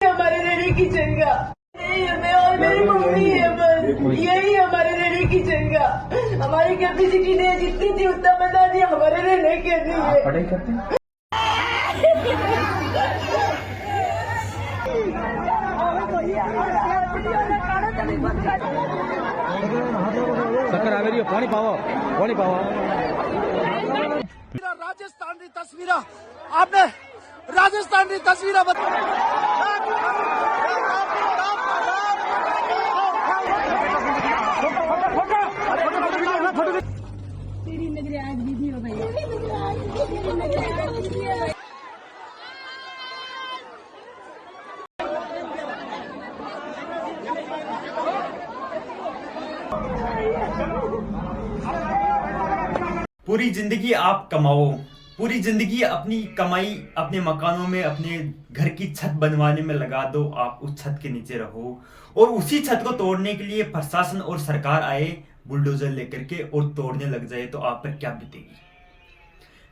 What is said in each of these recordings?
हमारे रहने की जगह नहीं है, मैं और मेरी मम्मी है, बस यही हमारे रहने की जगह। हमारी कैपेसिटी ने जितनी थी उतना बता दिया, हमारे रहने के लिए। पढ़ाई करते हैं। सकर आवेरी पानी पाओ, पानी पाओ। राजस्थान की तस्वीर आपने राजस्थान की तस्वीर तेरी नजरें आज दीदी हो गई, तेरी नजरें आज दीदी हो गई। पूरी जिंदगी आप कमाओ, पूरी जिंदगी अपनी कमाई अपने मकानों में, अपने घर की छत बनवाने में लगा दो। आप उस छत के नीचे रहो और उसी छत को तोड़ने के लिए प्रशासन और सरकार आए बुलडोजर लेकर के और तोड़ने लग जाए तो आप पर क्या बीतेगी।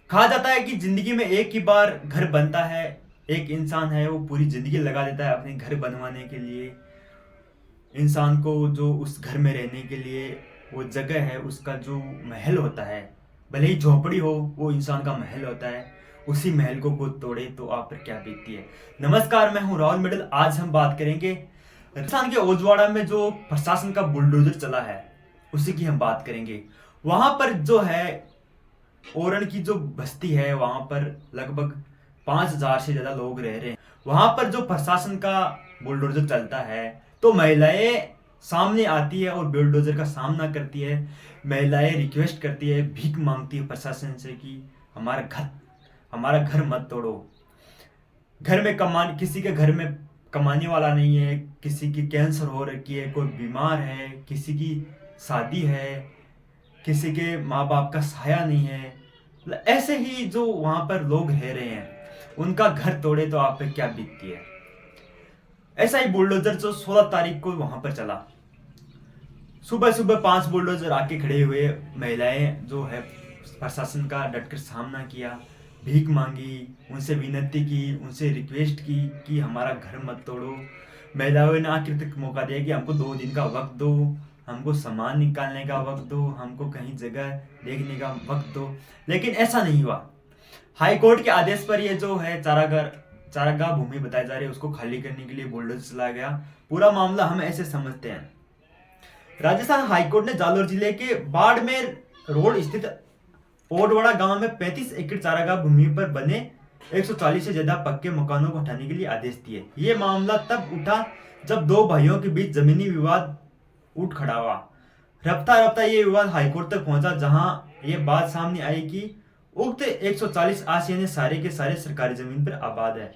कहा जाता है कि जिंदगी में एक ही बार घर बनता है। एक इंसान है वो पूरी जिंदगी लगा देता है अपने घर बनवाने के लिए। इंसान को जो उस घर में रहने के लिए वो जगह है, उसका जो महल होता है, भले ही झोपड़ी हो, वो इंसान का महल होता है। उसी महल को कोई तोड़े तो आप पर क्या बीतती है। नमस्कार, मैं हूं राहुल मिडल। आज हम बात करेंगे राजस्थान के ओजवाड़ा में जो प्रशासन का बुलडोजर चला है उसी की हम बात करेंगे। वहां पर जो है ओरण की जो बस्ती है, वहां पर लगभग 5,000 से ज्यादा लोग रह रहे हैं। वहां पर जो प्रशासन का बुलडोजर चलता है तो महिलाएं सामने आती है और बुलडोजर का सामना करती है। महिलाएं रिक्वेस्ट करती है, भीख मांगती है प्रशासन से कि हमारा घर मत तोड़ो। घर में किसी के घर में कमाने वाला नहीं है, किसी की कैंसर हो रखी है, कोई बीमार है, किसी की शादी है, किसी के माँ बाप का साया नहीं है। ऐसे ही जो वहां पर लोग रह रहे हैं उनका घर तोड़े तो आप पे क्या बीतती है। ऐसा ही बुलडोजर जो 16 तारीख को वहां पर चला। सुबह सुबह 5 बुलडोजर आके खड़े हुए। महिलाएं जो है प्रशासन का डटकर सामना किया, भीख मांगी, उनसे विनती की, उनसे रिक्वेस्ट की कि हमारा घर मत तोड़ो। महिलाओं ने आखिर तक मौका दिया कि हमको 2 दिन का वक्त दो, हमको सामान निकालने का वक्त दो, हमको कहीं जगह देखने का वक्त दो। लेकिन ऐसा नहीं हुआ। हाई कोर्ट के आदेश पर ये जो है चारागाह भूमि बताई जा रही है उसको खाली करने के लिए बुलडोजर चलाया गया। पूरा मामला हम ऐसे समझते हैं। राजस्थान हाईकोर्ट ने जालोर जिले के बाड़मेर रोड स्थित ओडवाड़ा गांव में 35 एकड़ चारागाह भूमि पर बने 140 से ज्यादा पक्के मकानों को हटाने के लिए आदेश दिए। ये मामला तब उठा जब 2 भाइयों के बीच जमीनी विवाद उठ खड़ा हुआ। रफ्ता रफ्ता ये विवाद हाईकोर्ट तक पहुंचा, जहां ये बात सामने आई कि उक्त 140 आशियाने सारे के सारे सरकारी जमीन पर आबाद है।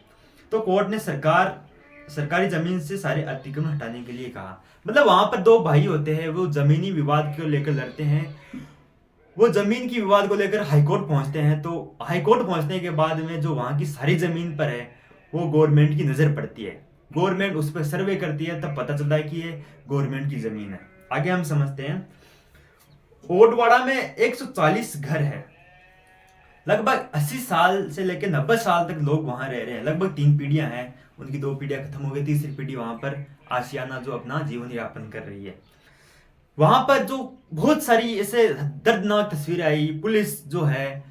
तो कोर्ट ने सरकारी जमीन से सारे अतिक्रमण हटाने के लिए कहा। मतलब वहां पर 2 भाई होते हैं, वो जमीनी विवाद को लेकर लड़ते हैं। वो जमीन की विवाद को लेकर हाईकोर्ट पहुंचते हैं। तो हाईकोर्ट पहुंचने के बाद में जो वहां की सारी जमीन पर है वो गवर्नमेंट की नजर पड़ती है। गवर्नमेंट उस पर सर्वे करती है, तब पता चलता है कि ये गवर्नमेंट की जमीन है। आगे हम समझते हैं। ओडवाड़ा में 140 घर है। लगभग 80 साल से लेकर 90 साल तक लोग वहां रह रहे हैं। लगभग 3 पीढ़ियां हैं, उनकी 2 पीढ़ियां खत्म हो गई, तीसरी पीढ़ी वहां पर आशियाना जो अपना जीवन यापन कर रही है। वहां पर जो बहुत सारी ऐसे दर्दनाक तस्वीरें आई। पुलिस जो है,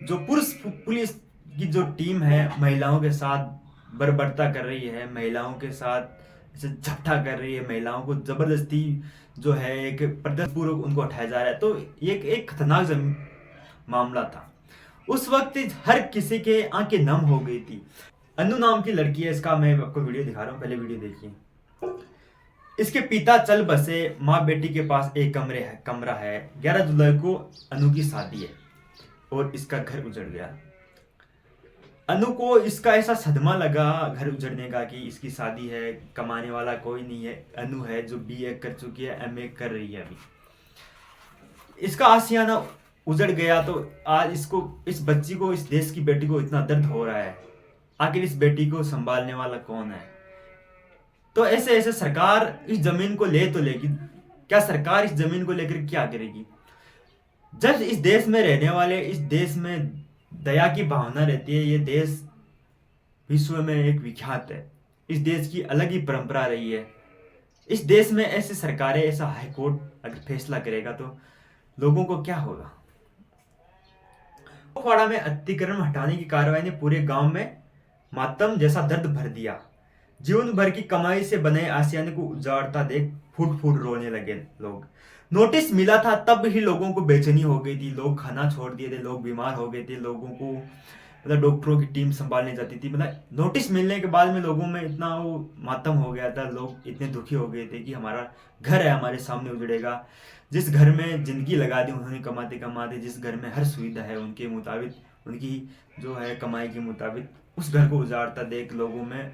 जो पुलिस की जो टीम है महिलाओं के साथ बर्बरता कर रही है, महिलाओं के साथ ऐसे झपटा कर रही है, महिलाओं को जबरदस्ती जो है एक प्रदर्शनपूर्वक उनको उठाया जा रहा है। तो ये एक खतरनाक मामला था। उस वक्त हर किसी के आंखें नम हो गई थी। अनु नाम की लड़की है, इसका मैं आपको वीडियो दिखा रहा हूँ, पहले वीडियो देखिए। इसके पिता चल बसे, माँ बेटी के पास एक कमरा है। 11 जुलाई को अनु की शादी है और इसका घर उजड़ गया। अनु को इसका ऐसा सदमा लगा घर उजड़ने का कि इसकी शादी है, कमाने वाला कोई नहीं है। अनु है जो BA कर चुकी है, MA कर रही है अभी। इसका आशियाना उजड़ गया। तो आज इस बच्ची को, इस देश की बेटी को इतना दर्द हो रहा है। आखिर इस बेटी को संभालने वाला कौन है। तो ऐसे ऐसे सरकार इस जमीन को ले तो लेगी, क्या सरकार इस जमीन को लेकर क्या करेगी। जब इस देश में रहने वाले, इस देश में दया की भावना रहती है। ये देश विश्व में एक विख्यात है। इस देश की अलग ही परंपरा रही है। इस देश में ऐसी सरकारें, ऐसा हाई कोर्ट अगर फैसला करेगा तो लोगों को क्या होगा। कुपवाड़ा में अतिक्रमण हटाने की कार्रवाई ने पूरे गांव में मातम जैसा दर्द भर दिया। जीवन भर की कमाई से बने आशियाने को उजाड़ता देख फूट फूट रोने लगे लोग। नोटिस मिला था तब ही लोगों को बेचैनी हो गई थी, लोग खाना छोड़ दिए थे, लोग बीमार हो गए थे, लोगों को मतलब डॉक्टरों की टीम संभालने जाती थी। मतलब नोटिस मिलने के बाद में लोगों में इतना वो मातम हो गया था, लोग इतने दुखी हो गए थे कि हमारा घर है हमारे सामने उजड़ेगा। जिस घर में जिंदगी लगा दी उन्होंने कमाते कमाते, जिस घर में हर सुविधा है उनके मुताबिक, उनकी जो है कमाई के मुताबिक, उस घर को उजाड़ता देख लोगों में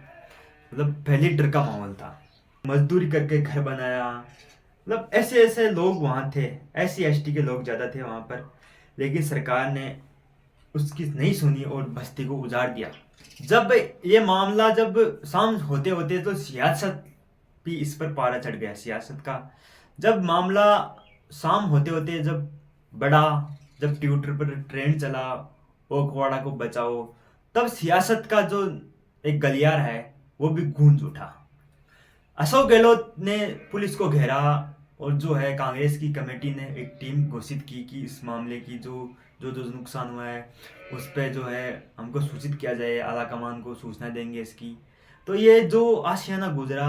मतलब पहले डर का माहौल था। मजदूरी करके घर बनाया, मतलब ऐसे ऐसे लोग वहाँ थे, SC ST के लोग ज़्यादा थे वहाँ पर, लेकिन सरकार ने उसकी नहीं सुनी और बस्ती को उजाड़ दिया। जब ये मामला जब शाम होते होते तो सियासत भी इस पर पारा चढ़ गया, सियासत का। जब मामला शाम होते होते जब बड़ा, जब ट्विटर पर ट्रेंड चला कुपवाड़ा को बचाओ, तब सियासत का जो एक गलियार है वो भी गूंज उठा। अशोक गहलोत ने पुलिस को घेरा और जो है कांग्रेस की कमेटी ने एक टीम घोषित की कि इस मामले की जो नुकसान हुआ है उस पर जो है हमको सूचित किया जाए, आला कमान को सूचना देंगे इसकी। तो ये जो आशियाना गुजरा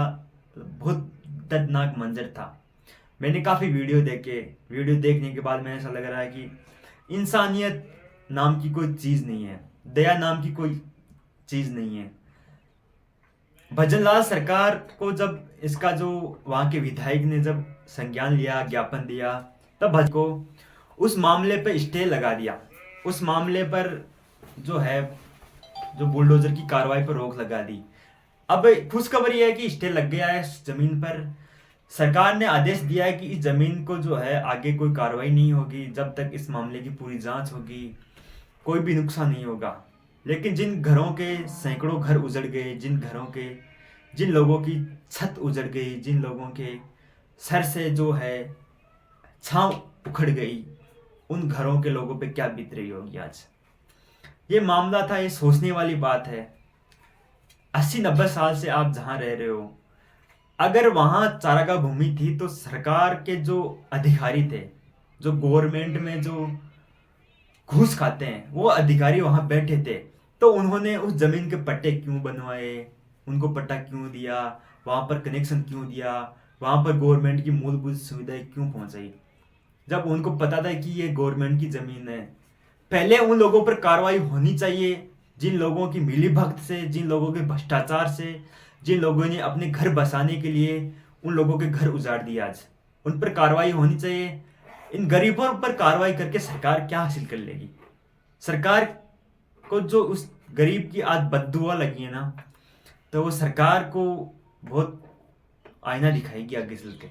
बहुत दर्दनाक मंजर था। मैंने काफ़ी वीडियो देखने के बाद में ऐसा लग रहा है कि इंसानियत नाम की कोई चीज़ नहीं है, दया नाम की कोई चीज़ नहीं है। भजनलाल सरकार को जब इसका जो वहाँ के विधायक ने जब संज्ञान लिया, ज्ञापन दिया, तब भज को उस मामले पर स्टे लगा दिया। उस मामले पर जो है जो बुलडोजर की कार्रवाई पर रोक लगा दी। अब खुशखबरी है कि स्टे लग गया है इस जमीन पर। सरकार ने आदेश दिया है कि इस जमीन को जो है आगे कोई कार्रवाई नहीं होगी जब तक इस मामले की पूरी जांच होगी, कोई भी नुकसान नहीं होगा। लेकिन जिन घरों के सैकड़ों घर उजड़ गए, जिन लोगों की छत उजड़ गई, जिन लोगों के सर से जो है छांव उखड़ गई, उन घरों के लोगों पे क्या बीत रही होगी आज। ये मामला था, ये सोचने वाली बात है। 80-90 साल से आप जहां रह रहे हो, अगर वहां चारागाह भूमि थी तो सरकार के जो अधिकारी थे, जो गवर्नमेंट में जो घूस खाते हैं, वो अधिकारी वहां बैठे थे, तो उन्होंने उस जमीन के पट्टे क्यों बनवाए, उनको पट्टा क्यों दिया, वहां पर कनेक्शन क्यों दिया, वहां पर गवर्नमेंट की मूलभूत सुविधाएं क्यों पहुंचाई, जब उनको पता था कि ये गवर्नमेंट की जमीन है। पहले उन लोगों पर कार्रवाई होनी चाहिए जिन लोगों की मिलीभगत से, जिन लोगों के भ्रष्टाचार से, जिन लोगों ने अपने घर बसाने के लिए उन लोगों के घर उजाड़ दिए, आज उन पर कार्रवाई होनी चाहिए। इन गरीबों पर कार्रवाई करके सरकार क्या हासिल कर लेगी। सरकार को जो उस गरीब की आज बद्दुआ लगी है ना, तो वो सरकार को बहुत आईना दिखाएगी आगे चल के।